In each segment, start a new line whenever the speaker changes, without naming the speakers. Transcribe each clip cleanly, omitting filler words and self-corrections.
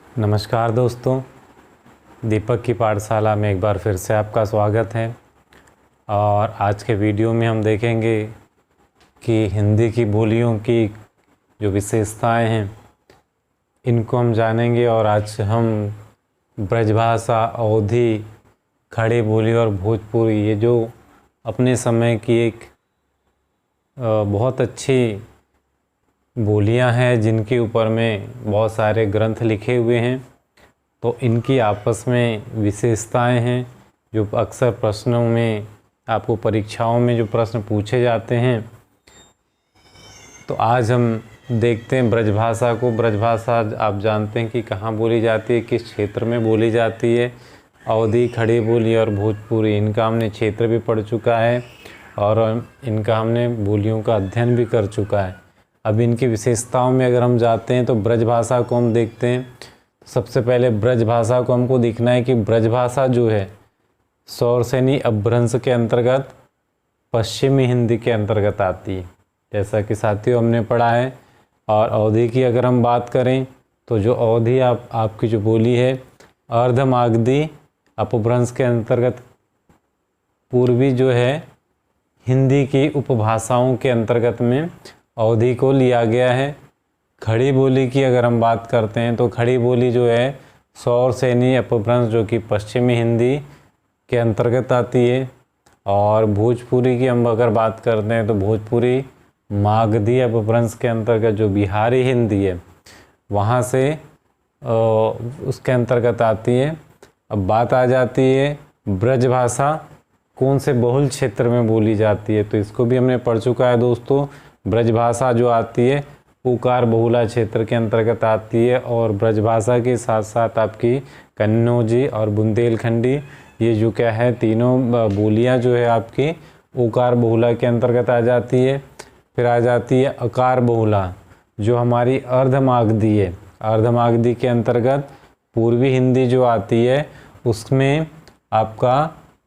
नमस्कार दोस्तों, दीपक की पाठशाला में एक बार फिर से आपका स्वागत है। और आज के वीडियो में हम देखेंगे कि हिंदी की बोलियों की जो विशेषताएं हैं इनको हम जानेंगे। और आज हम ब्रजभाषा, अवधी, खड़ी बोली और भोजपुरी, ये जो अपने समय की एक बहुत अच्छी बोलियां हैं जिनके ऊपर में बहुत सारे ग्रंथ लिखे हुए हैं, तो इनकी आपस में विशेषताएं हैं जो अक्सर प्रश्नों में, आपको परीक्षाओं में जो प्रश्न पूछे जाते हैं। तो आज हम देखते हैं ब्रजभाषा को। ब्रजभाषा आप जानते हैं कि कहाँ बोली जाती है, किस क्षेत्र में बोली जाती है। अवधी, खड़ी बोली और भोजपुरी, इनका हमने क्षेत्र भी पढ़ चुका है और इनका हमने बोलियों का अध्ययन भी कर चुका है। अब इनकी विशेषताओं में अगर हम जाते हैं तो ब्रजभाषा को हम देखते हैं। सबसे पहले ब्रजभाषा को हमको देखना है कि ब्रजभाषा जो है सौरसेनी अपभ्रंश के अंतर्गत पश्चिमी हिंदी के अंतर्गत आती है, जैसा कि साथियों हमने पढ़ा है। और अवधी की अगर हम बात करें तो जो अवधी आपकी जो बोली है अर्धमागधी अपभ्रंश के अंतर्गत पूर्वी जो है हिंदी की उपभाषाओं के अंतर्गत में अवधी को लिया गया है। खड़ी बोली की अगर हम बात करते हैं तो खड़ी बोली जो है सौरसेनी अपभ्रंश जो कि पश्चिमी हिंदी के अंतर्गत आती है। और भोजपुरी की हम अगर बात करते हैं तो भोजपुरी मागधी अपभ्रंश के अंतर्गत जो बिहारी हिंदी है वहाँ से उसके अंतर्गत आती है। अब बात आ जाती है ब्रजभाषा कौन से बहुल क्षेत्र में बोली जाती है, तो इसको भी हमने पढ़ चुका है दोस्तों। ब्रजभाषा जो आती है उकार बहुला क्षेत्र के अंतर्गत आती है। और ब्रजभाषा के साथ साथ आपकी कन्नौजी और बुंदेलखंडी, ये जो क्या है तीनों बोलियां जो है आपकी उकार बहुला के अंतर्गत आ जाती है। फिर आ जाती है अकार बहुला जो हमारी अर्धमागधी है। अर्धमागधी के अंतर्गत पूर्वी हिंदी जो आती है उसमें आपका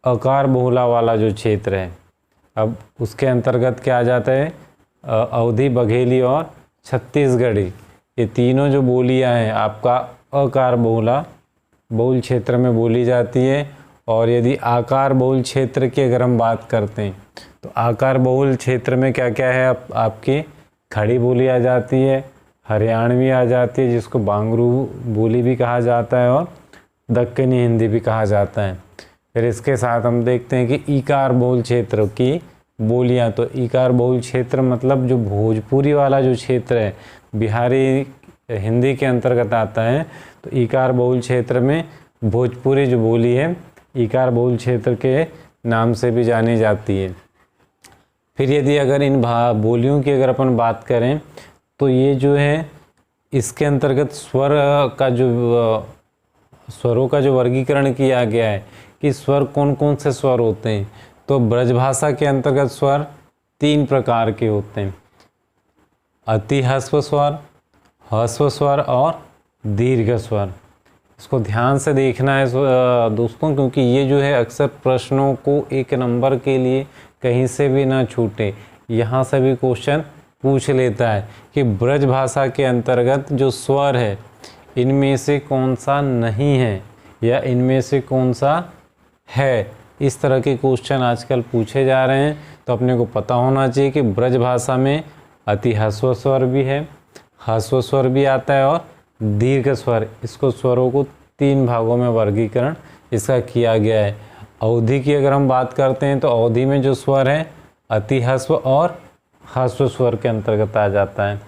अकार बहुला वाला जो क्षेत्र है, अब उसके अंतर्गत क्या आ जाता है अवधी, बघेली और छत्तीसगढ़ी, ये तीनों जो बोलियां हैं आपका अकार बहुल क्षेत्र में बोली जाती है। और यदि आकार बहुल क्षेत्र की अगर हम बात करते हैं तो आकार बहुल क्षेत्र में क्या क्या है, आपकी खड़ी बोली आ जाती है, हरियाणवी आ जाती है जिसको बांगरू बोली भी कहा जाता है और दक्कनी हिंदी भी कहा जाता है। फिर इसके साथ हम देखते हैं कि ईकार बहुल क्षेत्र की बोलियां, तो ईकार बहुल क्षेत्र मतलब जो भोजपुरी वाला जो क्षेत्र है बिहारी हिंदी के अंतर्गत आता है, तो ईकार बहुल क्षेत्र में भोजपुरी जो बोली है ईकार बहुल क्षेत्र के नाम से भी जानी जाती है। फिर यदि अगर इन बोलियों की अगर अपन बात करें तो ये जो है इसके अंतर्गत स्वरों का जो वर्गीकरण किया गया है कि स्वर कौन कौन से स्वर होते हैं, तो ब्रजभाषा के अंतर्गत स्वर 3 प्रकार के होते हैं, अति ह्रस्व स्वर, ह्रस्व स्वर और दीर्घ स्वर। इसको ध्यान से देखना है दोस्तों, क्योंकि ये जो है अक्सर प्रश्नों को 1 नंबर के लिए कहीं से भी ना छूटे, यहाँ से भी क्वेश्चन पूछ लेता है कि ब्रजभाषा के अंतर्गत जो स्वर है इनमें से कौन सा नहीं है या इनमें से कौन सा है। इस तरह के क्वेश्चन आजकल पूछे जा रहे हैं, तो अपने को पता होना चाहिए कि ब्रजभाषा में अति ह्रस्व स्वर भी है, ह्रस्व स्वर भी आता है और दीर्घ स्वर। इसको स्वरों को 3 भागों में वर्गीकरण इसका किया गया है। अवधी की अगर हम बात करते हैं तो अवधी में जो स्वर है अति ह्रस्व और ह्रस्व स्वर के अंतर्गत आ जाता है।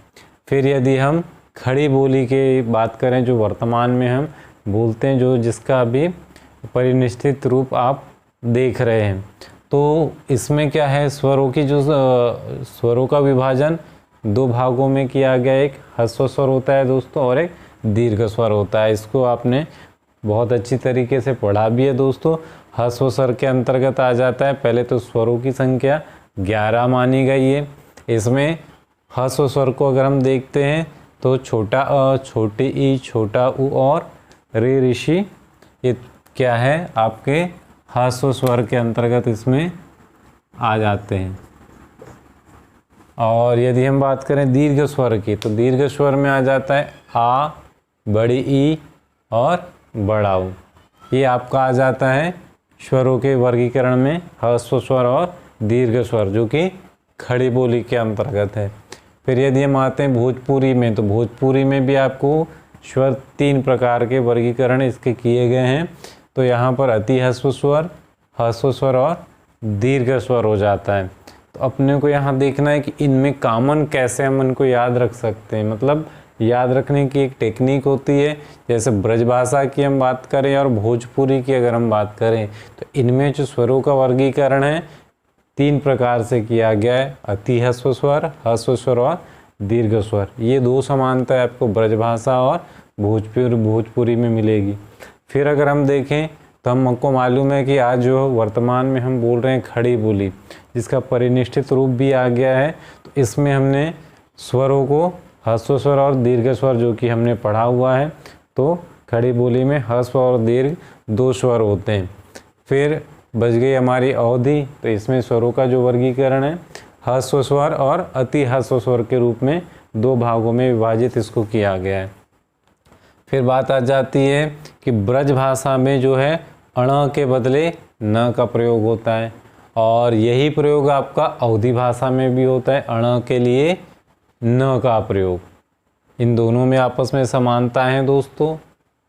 फिर यदि हम खड़ी बोली की बात करें जो वर्तमान में हम बोलते हैं, जो जिसका अभी परिनिष्ठित रूप आप देख रहे हैं, तो इसमें क्या है स्वरों की जो स्वरों का विभाजन 2 भागों में किया गया। एक ह्रस्व स्वर होता है दोस्तों और एक दीर्घ स्वर होता है। इसको आपने बहुत अच्छी तरीके से पढ़ा भी है दोस्तों। ह्रस्व स्वर के अंतर्गत आ जाता है, पहले तो स्वरों की संख्या 11 मानी गई है। इसमें ह्रस्व स्वर को अगर हम देखते हैं तो छोटा अ, छोटी ई, छोटा उ और रे ऋषि, ये क्या है आपके ह्रस्व स्वर के अंतर्गत इसमें आ जाते हैं। और यदि हम बात करें दीर्घ स्वर की, तो दीर्घ स्वर में आ जाता है आ, बड़ी ई, और बड़ा ऊ। ये आपका आ जाता है स्वरों के वर्गीकरण में ह्रस्व स्वर और दीर्घ स्वर, जो कि खड़ी बोली के अंतर्गत है। फिर यदि हम आते हैं भोजपुरी में, तो भोजपुरी में भी आपको स्वर 3 प्रकार के वर्गीकरण इसके किए गए हैं। तो यहाँ पर अति ह्रस्व स्वर और दीर्घ स्वर हो जाता है। तो अपने को यहाँ देखना है कि इनमें कॉमन कैसे हम इनको याद रख सकते हैं, मतलब याद रखने की एक टेक्निक होती है। जैसे ब्रजभाषा की हम बात करें और भोजपुरी की अगर हम बात करें, तो इनमें जो स्वरों का वर्गीकरण है 3 प्रकार से किया गया है, अति ह्रस्व स्वर और दीर्घ स्वर। ये 2 समानता आपको ब्रजभाषा और भोजपुरी में मिलेगी। फिर अगर हम देखें तो हमको मालूम है कि आज जो वर्तमान में हम बोल रहे हैं खड़ी बोली, जिसका परिनिष्ठित रूप भी आ गया है। तो इसमें हमने स्वरों को ह्रस्व स्वर और दीर्घ स्वर जो कि हमने पढ़ा हुआ है, तो खड़ी बोली में ह्रस्व और दीर्घ 2 स्वर होते हैं। फिर बच गई हमारी अवधि, तो इसमें स्वरों का जो वर्गीकरण है ह्रस्व स्वर और अति ह्रस्व स्वर के रूप में 2 भागों में विभाजित इसको किया गया है। फिर बात आ जाती है कि ब्रज भाषा में जो है अण के बदले न का प्रयोग होता है, और यही प्रयोग आपका अवधि भाषा में भी होता है, अण के लिए न का प्रयोग। इन दोनों में आपस में समानता है दोस्तों,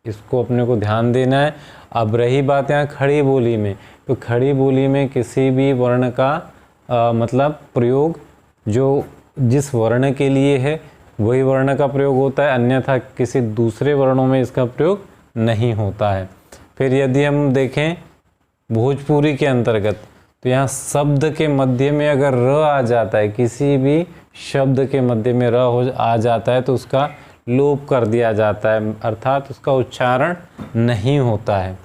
इसको अपने को ध्यान देना है। अब रही बात यहाँ खड़ी बोली में, तो खड़ी बोली में किसी भी वर्ण का मतलब प्रयोग जो जिस वर्ण के लिए है वही वर्ण का प्रयोग होता है, अन्यथा किसी दूसरे वर्णों में इसका प्रयोग नहीं होता है। फिर यदि हम देखें भोजपुरी के अंतर्गत, तो यहाँ शब्द के मध्य में अगर र आ जाता है, किसी भी शब्द के मध्य में र आ जाता है, तो उसका लोप कर दिया जाता है, अर्थात उसका उच्चारण नहीं होता है।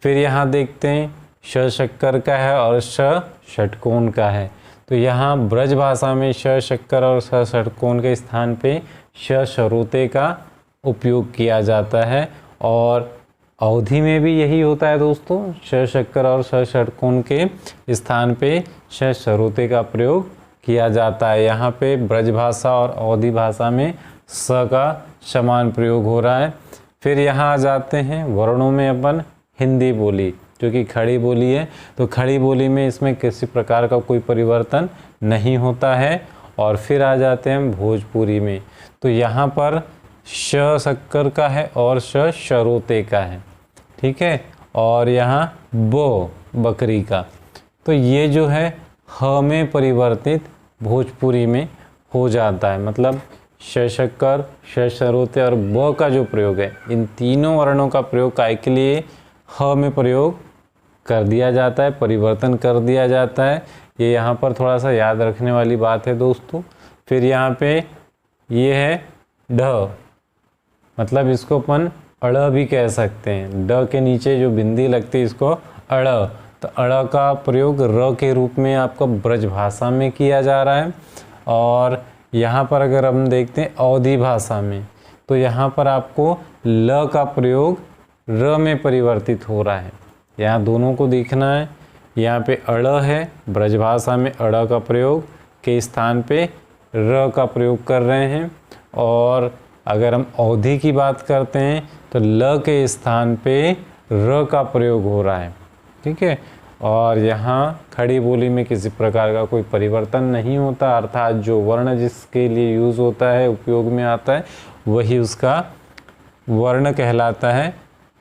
फिर यहाँ देखते हैं श शक्कर का है और श षटकोण का है। तो यहाँ ब्रज भाषा में श शक्कर और श षटकोण के स्थान पे श शरोते का उपयोग किया जाता है, और अवधि में भी यही होता है दोस्तों, श शक्कर और श षटकोण के स्थान पे श शरोते का प्रयोग किया जाता है। यहाँ पे ब्रज भाषा और अवधि भाषा में स का समान प्रयोग हो रहा है। फिर यहाँ आ जाते हैं वर्णों में अपन हिंदी बोली, जो कि खड़ी बोली है। तो खड़ी बोली में इसमें किसी प्रकार का कोई परिवर्तन नहीं होता है। और फिर आ जाते हैं हम भोजपुरी में, तो यहाँ पर श शक्कर का है और श शरोते का है, ठीक है, और यहाँ ब बकरी का। तो ये जो है ह में परिवर्तित भोजपुरी में हो जाता है, मतलब श शक्कर, श शरोते और ब का जो प्रयोग है, इन तीनों वर्णों का प्रयोग काय के लिए ह में प्रयोग कर दिया जाता है, परिवर्तन कर दिया जाता है। ये यहाँ पर थोड़ा सा याद रखने वाली बात है दोस्तों। फिर यहाँ पे ये है ढ, मतलब इसको अपन अड़ भी कह सकते हैं। ड के नीचे जो बिंदी लगती है इसको अड़, तो अड़ का प्रयोग र के रूप में आपका ब्रज भाषा में किया जा रहा है। और यहाँ पर अगर हम देखते हैं अवधि भाषा में, तो यहाँ पर आपको ल का प्रयोग र में परिवर्तित हो रहा है। यहाँ दोनों को देखना है, यहाँ पे अड़ है, ब्रज भाषा में अड़ का प्रयोग के स्थान पे र का प्रयोग कर रहे हैं। और अगर हम अवधि की बात करते हैं तो ल के स्थान पे र का प्रयोग हो रहा है, ठीक है। और यहाँ खड़ी बोली में किसी प्रकार का कोई परिवर्तन नहीं होता, अर्थात जो वर्ण जिसके लिए यूज़ होता है, उपयोग में आता है, वही उसका वर्ण कहलाता है,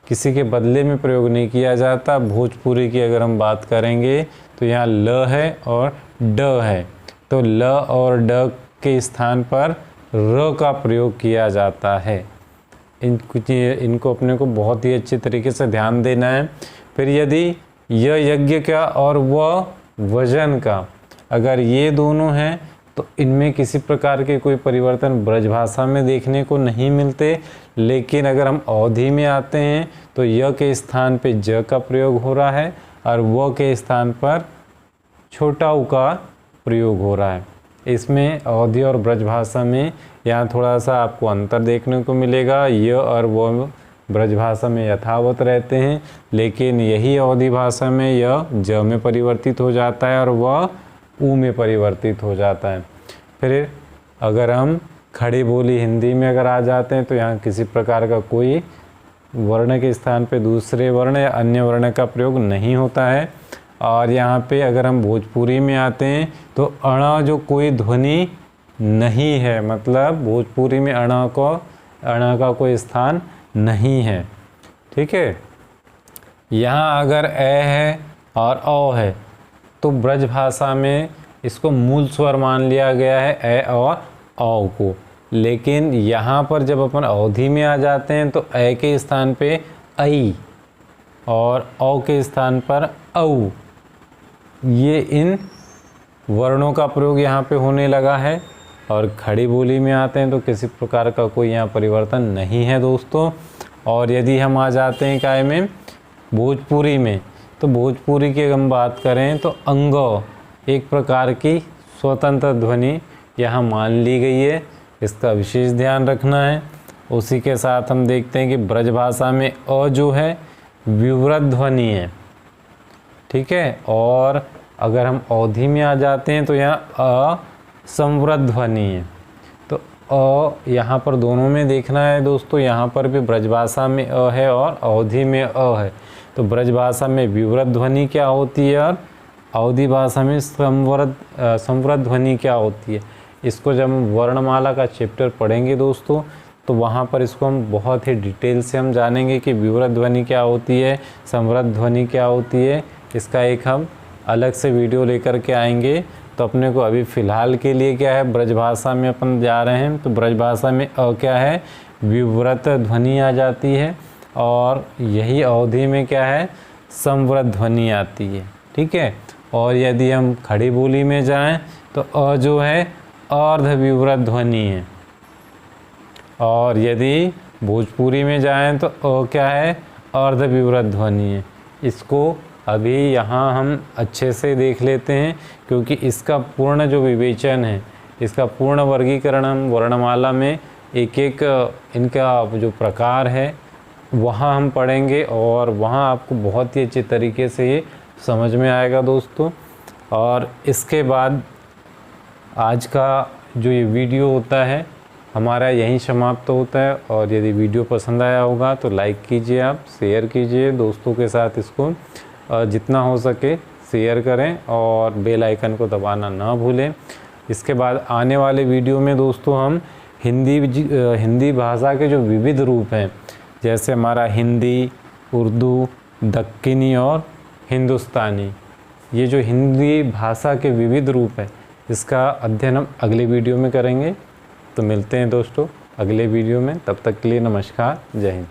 किसी के बदले में प्रयोग नहीं किया जाता। भोजपुरी की अगर हम बात करेंगे तो यहाँ ल है और ड है, तो ल और ड के स्थान पर र का प्रयोग किया जाता है। इनको अपने को बहुत ही अच्छे तरीके से ध्यान देना है। फिर यदि य यज्ञ का और व वजन का, अगर ये दोनों हैं तो इनमें किसी प्रकार के कोई परिवर्तन ब्रजभाषा में देखने को नहीं मिलते। लेकिन अगर हम अवधि में आते हैं तो य के स्थान पे ज का प्रयोग हो रहा है और व के स्थान पर छोटा उ का प्रयोग हो रहा है। इसमें अवधि और ब्रजभाषा में यहाँ थोड़ा सा आपको अंतर देखने को मिलेगा। य और व ब्रजभाषा में यथावत रहते हैं, लेकिन यही अवधि भाषा में य ज में परिवर्तित हो जाता है और व उ में परिवर्तित हो जाता है। फिर अगर हम खड़ी बोली हिंदी में अगर आ जाते हैं तो यहाँ किसी प्रकार का कोई वर्ण के स्थान पे दूसरे वर्ण या अन्य वर्ण का प्रयोग नहीं होता है। और यहाँ पे अगर हम भोजपुरी में आते हैं तो अणा जो कोई ध्वनि नहीं है, मतलब भोजपुरी में अणा का कोई स्थान नहीं है। ठीक है। यहाँ अगर ए है और औ है तो ब्रज भाषा में इसको मूल स्वर मान लिया गया है ए और औ को। लेकिन यहाँ पर जब अपन अवधि में आ जाते हैं तो ए के स्थान पे ऐ और औ के स्थान पर औ, ये इन वर्णों का प्रयोग यहाँ पे होने लगा है। और खड़ी बोली में आते हैं तो किसी प्रकार का कोई यहाँ परिवर्तन नहीं है दोस्तों। और यदि हम आ जाते हैं काय में भोजपुरी में, तो भोजपुरी की हम बात करें तो अंग एक प्रकार की स्वतंत्र ध्वनि यहाँ मान ली गई है, इसका विशेष ध्यान रखना है। उसी के साथ हम देखते हैं कि ब्रज भाषा में अ जो है विवृत ध्वनि है। ठीक है। और अगर हम अवधि में आ जाते हैं तो यहाँ अ संवृत ध्वनि है। तो अ यहाँ पर दोनों में देखना है दोस्तों, यहाँ पर भी ब्रज भाषा में अ है और अवधि में अ है। तो ब्रज भाषा में विवृत ध्वनि क्या होती है और अवधि भाषा में संवृत ध्वनि क्या होती है। इसको जब हम वर्णमाला का चैप्टर पढ़ेंगे दोस्तों तो वहाँ पर इसको हम बहुत ही डिटेल से हम जानेंगे कि विवृत ध्वनि क्या होती है, संवृत ध्वनि क्या होती है। इसका एक हम अलग से वीडियो लेकर के आएंगे। तो अपने को अभी फ़िलहाल के लिए क्या है, ब्रज भाषा में अपन जा रहे हैं। तो ब्रज भाषा में अ क्या है, विवृत ध्वनि आ जाती है और यही अवधि में क्या है, संवृत ध्वनि आती है। ठीक है। और यदि हम खड़ी बोली में जाएं तो अ जो है अर्ध विवृत ध्वनि है। और यदि भोजपुरी में जाएं तो अ क्या है, अर्ध विवृत ध्वनि है। इसको अभी यहाँ हम अच्छे से देख लेते हैं क्योंकि इसका पूर्ण जो विवेचन है, इसका पूर्ण वर्गीकरण हम वर्णमाला में एक एक इनका जो प्रकार है वहाँ हम पढ़ेंगे और वहाँ आपको बहुत ही अच्छे तरीके से ये समझ में आएगा दोस्तों। और इसके बाद आज का जो ये वीडियो होता है हमारा यहीं समाप्त होता है। और यदि वीडियो पसंद आया होगा तो लाइक कीजिए, आप शेयर कीजिए दोस्तों के साथ, इसको जितना हो सके शेयर करें और बेल आइकन को दबाना ना भूलें। इसके बाद आने वाले वीडियो में दोस्तों हम हिंदी भाषा के जो विविध रूप हैं, जैसे हमारा हिंदी, उर्दू, दक्कनी और हिंदुस्तानी, ये जो हिंदी भाषा के विविध रूप हैं इसका अध्ययन हम अगले वीडियो में करेंगे। तो मिलते हैं दोस्तों अगले वीडियो में, तब तक के लिए नमस्कार, जय हिंद।